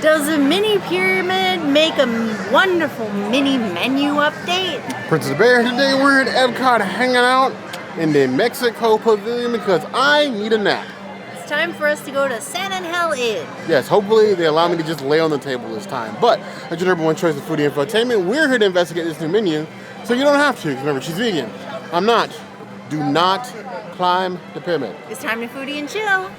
Does a mini pyramid make a wonderful mini menu update? Princess Bear, today we're at EPCOT hanging out in the Mexico Pavilion because I need a nap. It's time for us to go to San Angel Inn. Yes, hopefully they allow me to just lay on the table this time. But as your number one choice of foodie infotainment, we're here to investigate this new menu so you don't have to. Remember, she's vegan. I'm not. Do not climb the pyramid. It's time to foodie and chill.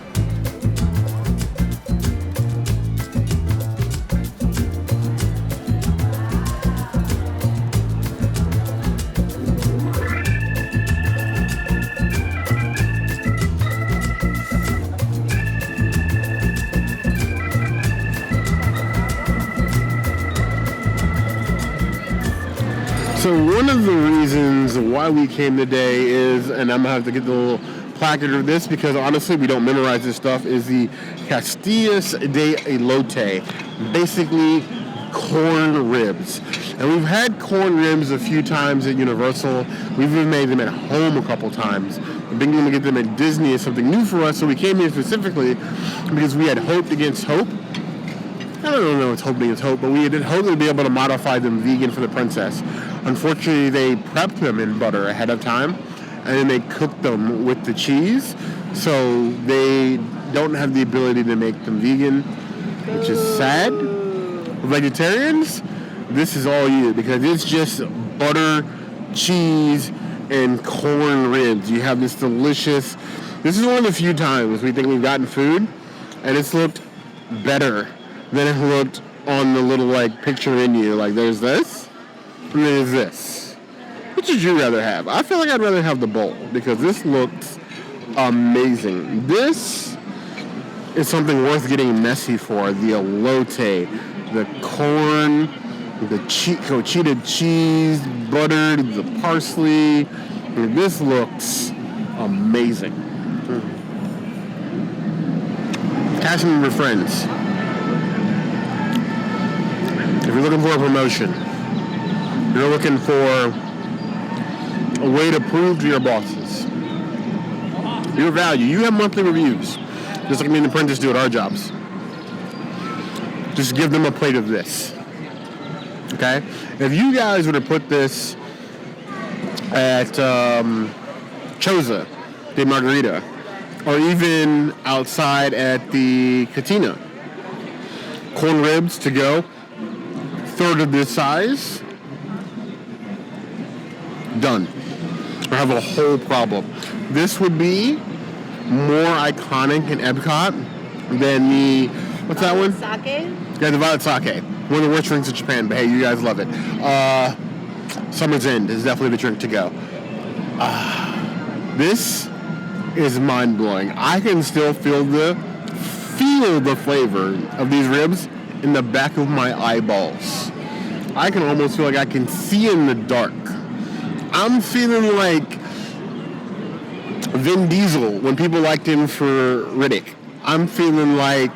So one of the reasons why we came today is, and I'm going to have to get the little placard of this because honestly we don't memorize this stuff, is the Costillas de Elote, basically corn ribs. And we've had corn ribs a few times at Universal. We've even made them at home a couple times. Being able to get them at Disney is something new for us, so we came here specifically because we had hoped against hope. I don't know if it's hope against hope, but we had hoped to be able to modify them vegan for the princess. Unfortunately, they prepped them in butter ahead of time, and then they cooked them with the cheese, so they don't have the ability to make them vegan, which is sad. Vegetarians, this is all you, because it's just butter, cheese, and corn ribs. You have this delicious, this is one of the few times we think we've gotten food, and it's looked better than it looked on the little, picture menu. There's this, and there's this. Which would you rather have? I feel like I'd rather have the bowl, because this looks amazing. This is something worth getting messy for. The elote, the corn, the cotija cheese, buttered, the parsley. This looks amazing. Cash them with friends. If you're looking for a promotion, you're looking for a way to prove to your bosses your value. You have monthly reviews, just like me and the apprentice do at our jobs. Just give them a plate of this. Okay? If you guys were to put this at Choza de Margarita, or even outside at the Cantina, corn ribs to go, third of this size, done. I have a whole problem. This would be more iconic in EPCOT than the, what's that one? Sake? Yeah, the violet sake. One of the worst drinks in Japan, but hey, you guys love it. Summer's End is definitely the drink to go. This is mind-blowing. I can still feel the flavor of these ribs in the back of my eyeballs. I can almost feel like I can see in the dark. I'm feeling like Vin Diesel when people liked him for Riddick. I'm feeling like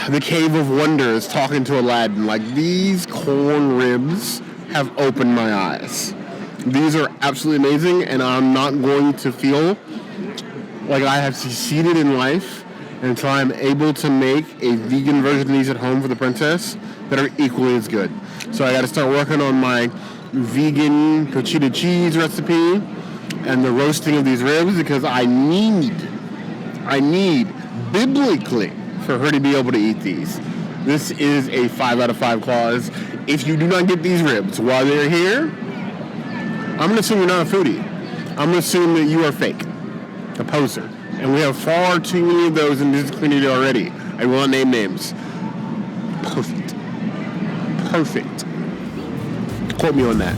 the Cave of Wonders talking to Aladdin. These corn ribs have opened my eyes. These are absolutely amazing, and I'm not going to feel like I have succeeded in life until I'm able to make a vegan version of these at home for the princess that are equally as good. So I got to start working on my vegan cotija cheese recipe and the roasting of these ribs, because I need biblically for her to be able to eat these. This is a 5 out of 5 clause. If you do not get these ribs while they're here, I'm going to assume you're not a foodie. I'm going to assume that you are fake, a poser. And we have far too many of those in this community already. I will not name names. Perfect. Quote me on that.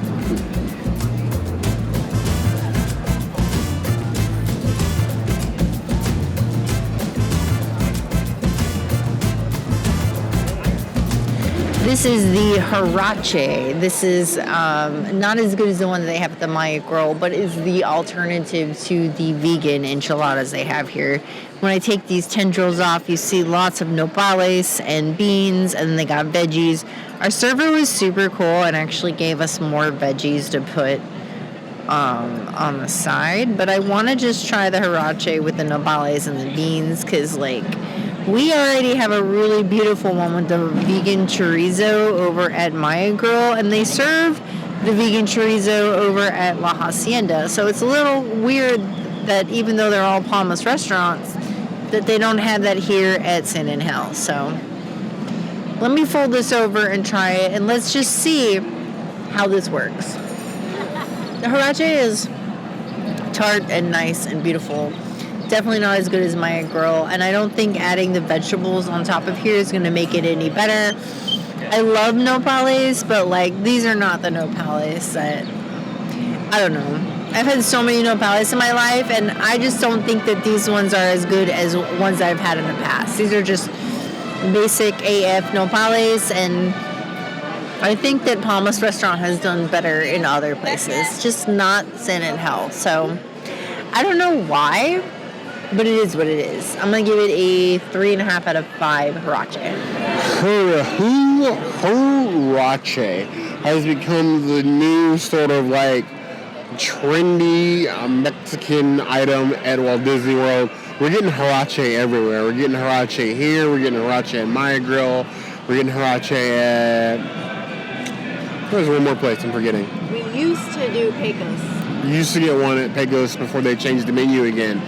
This is the Huarache. This is not as good as the one that they have at the Maya Grill, but is the alternative to the vegan enchiladas they have here. When I take these tendrils off, you see lots of nopales and beans, and then they got veggies. Our server was super cool and actually gave us more veggies to put on the side, but I want to just try the Huarache with the nopales and the beans, because We already have a really beautiful one with the vegan chorizo over at Maya Grill, and they serve the vegan chorizo over at La Hacienda. So it's a little weird that even though they're all Palmas restaurants, that they don't have that here at San Angel. So let me fold this over and try it, and let's just see how this works. The Huarache is tart and nice and beautiful. Definitely not as good as Maya Grill, and I don't think adding the vegetables on top of here is going to make it any better. I love nopales, but like these are not the nopales that, I don't know. I've had so many nopales in my life, and I just don't think that these ones are as good as ones I've had in the past. These are just basic AF nopales, and I think that Palmas Restaurant has done better in other places, just not San Angel. So I don't know why, but it is what it is. I'm going to give it a 3.5 out of 5 Huarache. Huarache has become the new sort of like trendy Mexican item at Walt Disney World. We're getting Huarache everywhere. We're getting Huarache here. We're getting Huarache at Maya Grill. We're getting Huarache at... There's one more place I'm forgetting. We used to do Pecos. You used to get one at Pecos before they changed the menu again.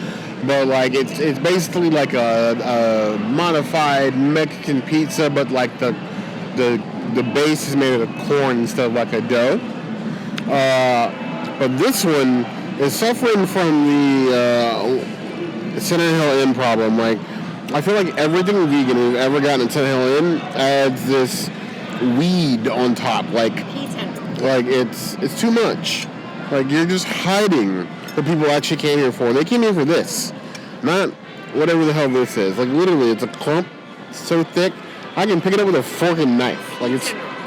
But like it's basically like a modified Mexican pizza, but like the base is made of corn instead of like a dough. But this one is suffering from the San Angel Inn problem. Like I feel like everything vegan we've ever gotten at San Angel Inn adds this weed on top. Like it's too much. Like you're just hiding what people actually came here for. They came here for this, not whatever the hell this is. Like literally, it's a clump so thick I can pick it up with a fork and knife. Like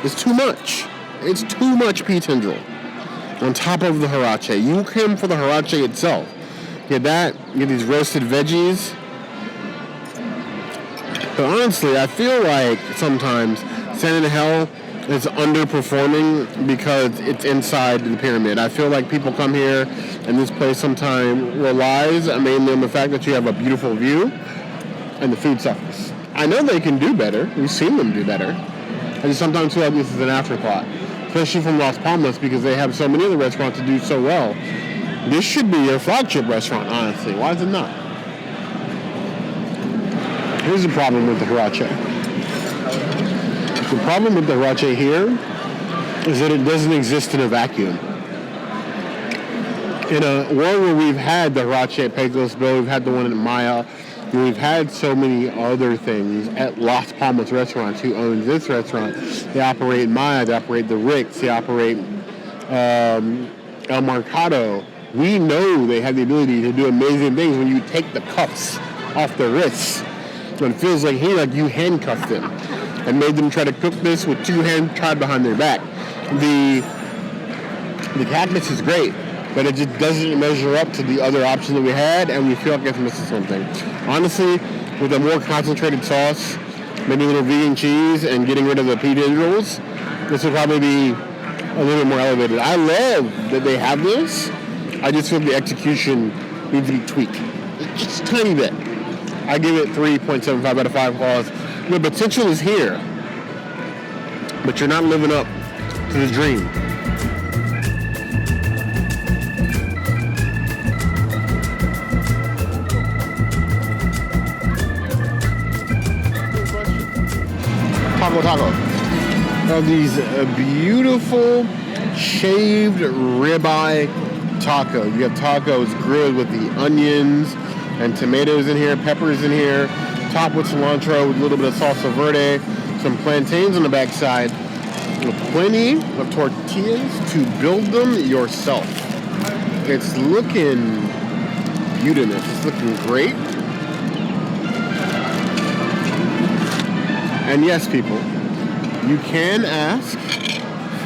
it's too much. It's too much pea tendril on top of the Huarache. You came for the Huarache itself. Get that. Get these roasted veggies. But honestly, I feel like sometimes San Angel is underperforming because it's inside the pyramid. I feel like people come here and this place sometimes relies mainly on the fact that you have a beautiful view and the food suffers. I know they can do better. We've seen them do better. I just sometimes feel like this is an afterthought, especially from Las Palmas because they have so many other restaurants to do so well. This should be your flagship restaurant, honestly. Why is it not? Here's the problem with the Huarache. The problem with the Huarache here is that it doesn't exist in a vacuum. In a world where we've had the Huarache at Pecos Bill, we've had the one at Maya, and we've had so many other things at Las Palmas Restaurants, who owns this restaurant. They operate Maya, they operate the Rick's, they operate El Mercado. We know they have the ability to do amazing things when you take the cuffs off their wrists. It feels like you handcuffed them and made them try to cook this with two hands tied behind their back. The cactus is great, but it just doesn't measure up to the other options that we had, and we feel like it's missing something. Honestly, with a more concentrated sauce, maybe a little vegan cheese, and getting rid of the pea tendrils, this would probably be a little bit more elevated. I love that they have this. I just feel the execution needs to be tweaked. Just a tiny bit. I give it 3.75 out of 5 claws. The potential is here, but you're not living up to the dream. Taco. These beautiful shaved ribeye taco. You have tacos grilled with the onions and tomatoes in here, peppers in here, topped with cilantro with a little bit of salsa verde, some plantains on the backside, with plenty of tortillas to build them yourself. It's looking beautiful. It's looking great. And yes, people, you can ask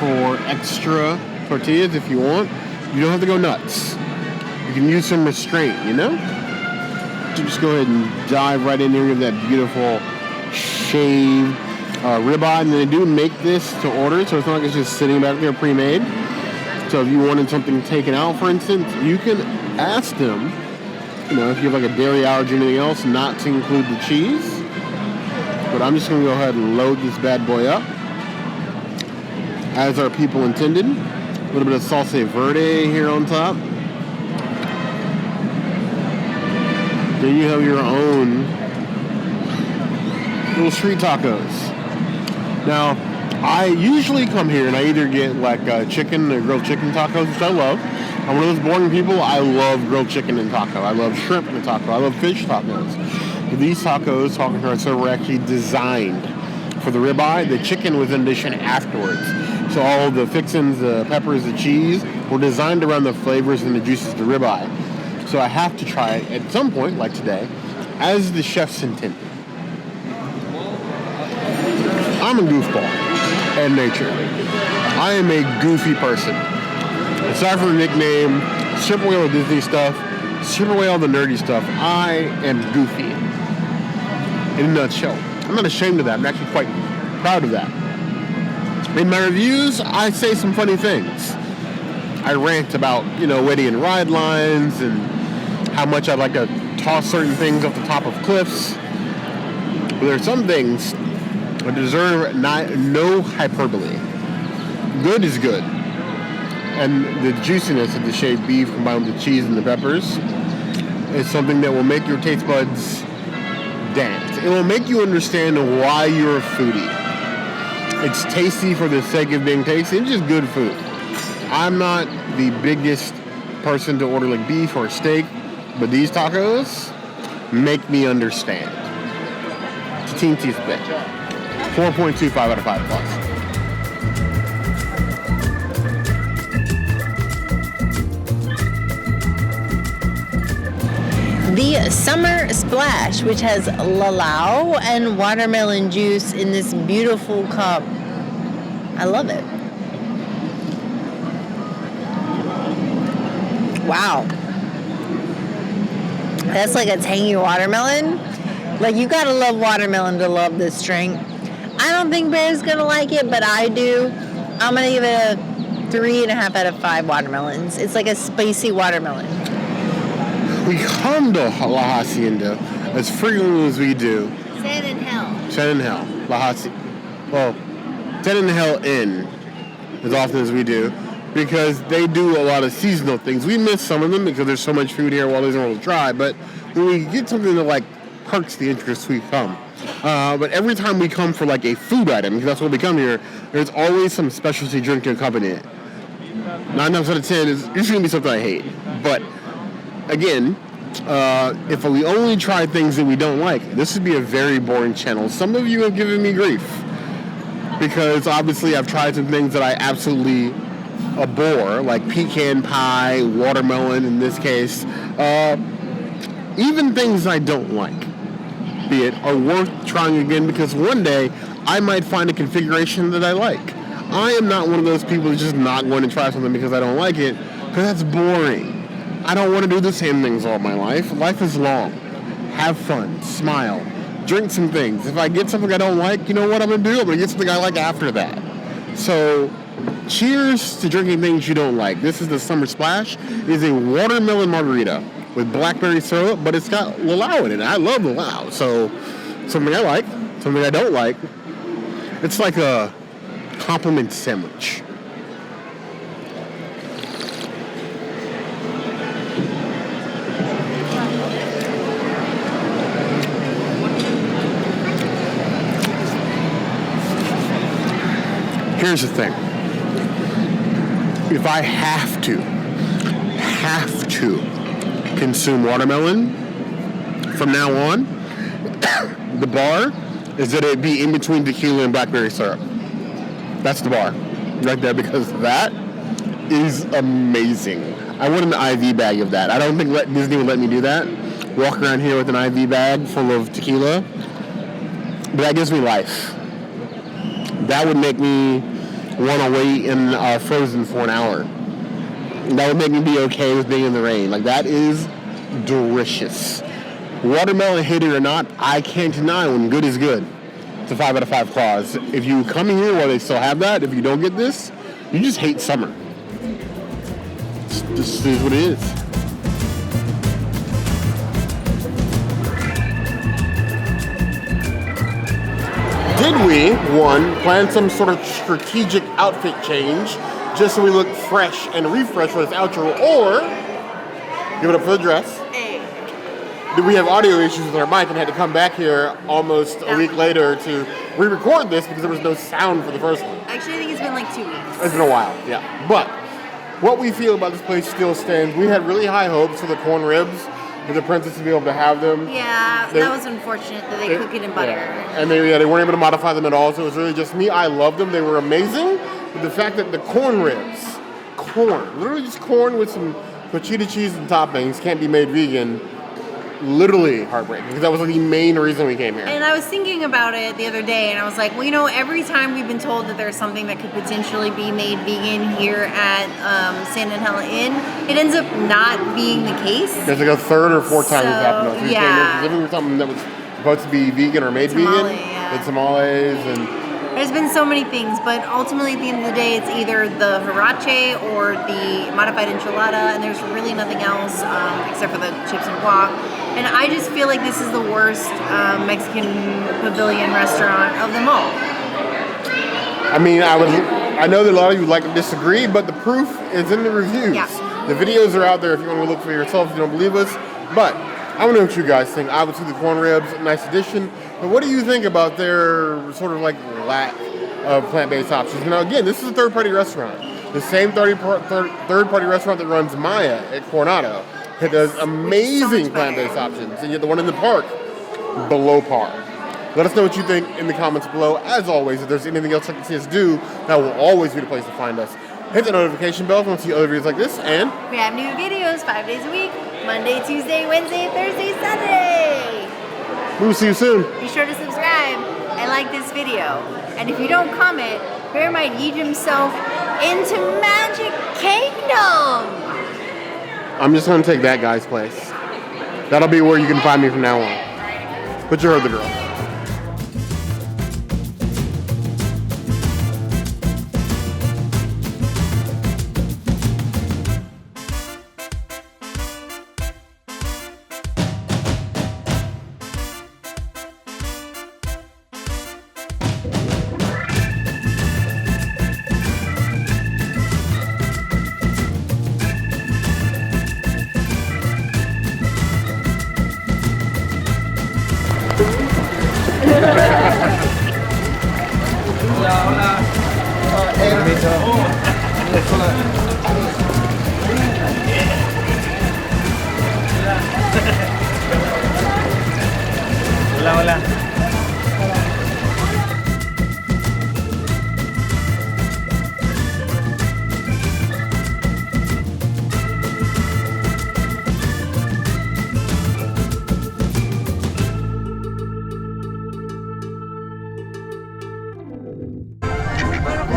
for extra tortillas if you want. You don't have to go nuts. You can use some restraint, you know? So just go ahead and dive right in here with that beautiful shaved ribeye. And they do make this to order, so it's not like it's just sitting back there pre-made. So if you wanted something taken out, for instance, you can ask them, you know, if you have like a dairy allergy or anything else, not to include the cheese. But I'm just going to go ahead and load this bad boy up, as our people intended. A little bit of salsa verde here on top. Then you have your own little street tacos. Now, I usually come here and I either get like chicken or grilled chicken tacos, which I love. I'm one of those boring people. I love grilled chicken and taco. I love shrimp in a taco. I love fish tacos. But these tacos, talking to our server, were actually designed for the ribeye. The chicken was an addition afterwards. So all the fixings, the peppers, the cheese, were designed around the flavors and the juices of the ribeye. So I have to try it at some point, like today, as the chef's intended. I'm a goofball at nature. I am a goofy person. Aside from the nickname, strip away all the Disney stuff, strip away all the nerdy stuff, I am goofy. In a nutshell. I'm not ashamed of that. I'm actually quite proud of that. In my reviews, I say some funny things. I rant about, witty and ride lines and how much I like to toss certain things off the top of cliffs. But there are some things that deserve no hyperbole. Good is good. And the juiciness of the shaved beef combined with the cheese and the peppers is something that will make your taste buds dance. It will make you understand why you're a foodie. It's tasty for the sake of being tasty. It's just good food. I'm not the biggest person to order like beef or steak, but these tacos make me understand. It's a teeny bit. 4.25 out of 5 plus. The Summer Splash, which has Lalo and watermelon juice in this beautiful cup. I love it. Wow. That's like a tangy watermelon. Like, you gotta love watermelon to love this drink. I don't think Bear's gonna like it, but I do. I'm gonna give it a 3.5 out of 5 watermelons. It's like a spicy watermelon. We come to La Hacienda as frequently as we do. Sand and Hell. La Hacienda. Well, Sand and Hell Inn as often as we do, because they do a lot of seasonal things. We miss some of them because there's so much food here while there's a try, but when we get something that like perks the interest, we come. But every time we come for like a food item, because that's what we come here, there's always some specialty drink to accompany it. 9 times out of 10 is usually going to be something I hate. But again, if we only try things that we don't like, this would be a very boring channel. Some of you have given me grief because obviously I've tried some things that I absolutely abhor, like pecan pie, watermelon in this case. Even things I don't like, be it, are worth trying again because one day I might find a configuration that I like. I am not one of those people who's just not going to try something because I don't like it, because that's boring. I don't want to do the same things all my life. Life is long. Have fun. Smile. Drink some things. If I get something I don't like, you know what I'm going to do? I'm going to get something I like after that. So, cheers to drinking things you don't like. This is the Summer Splash. It is a watermelon margarita with blackberry syrup, but it's got Lalo in it. I love Lalo. So, something I like, something I don't like. It's like a compliment sandwich. Here's the thing. If I have to consume watermelon from now on, the bar is that it be in between tequila and blackberry syrup. That's the bar right there, because that is amazing. I want an IV bag of that. I don't think Disney would let me do that. Walk around here with an IV bag full of tequila. But that gives me life. That would make me want to wait in Frozen for an hour. That would make me be okay with being in the rain. Like, that is delicious. Watermelon, hate it or not, I can't deny when good is good. It's a 5 out of 5 clause. If you come in here while they still have that, if you don't get this, you just hate summer. This is what it is. did we, one, plan some sort of strategic outfit change just so we look fresh and refreshed for this outro, or give it up for the dress? Did we have audio issues with our mic and had to come back here almost a week later to re-record this because there was no sound for the first one? Actually, I think it's been like 2 weeks. It's been a while, yeah. But what we feel about this place still stands. We had really high hopes for the corn ribs, for the princess to be able to have them. Yeah, that was unfortunate that they cook it in butter. Yeah. And they weren't able to modify them at all, so it was really just me. I loved them. They were amazing. But the fact that the corn ribs, literally just corn with some cotija cheese and toppings, can't be made vegan, literally heartbreaking, because that was the main reason we came here. And I was thinking about it the other day, and I was like, well, you know, every time we've been told that there's something that could potentially be made vegan here at San Angela Inn, it ends up not being the case. There's like a third or fourth time it's happened. So yeah. We're living with something that was supposed to be vegan or made vegan. Yeah. With tamales and... There's been so many things, but ultimately at the end of the day, it's either the Huarache or the modified enchilada, and there's really nothing else except for the chips and guac. And I just feel like this is the worst Mexican pavilion restaurant of them all. I mean, I know that a lot of you would like to disagree, but the proof is in the reviews. Yeah. The videos are out there if you want to look for yourself if you don't believe us. But I want to know what you guys think. Obviously, the corn ribs, nice addition. But what do you think about their sort of like lack of plant-based options? Now, again, this is a third-party restaurant. The same third-party restaurant that runs Maya at Coronado. It does amazing plant-based options. And yet the one in the park, below par. Let us know what you think in the comments below. As always, if there's anything else you can see us do, that will always be the place to find us. Hit the notification bell if you want to see other videos like this. And we have new videos 5 days a week. Monday, Tuesday, Wednesday, Thursday, Saturday. We'll see you soon. Be sure to subscribe and like this video. And if you don't comment, Bear might yeet himself into Magic Kingdom. I'm just going to take that guy's place. That'll be where you can find me from now on. But you heard the girl. Hola, hola.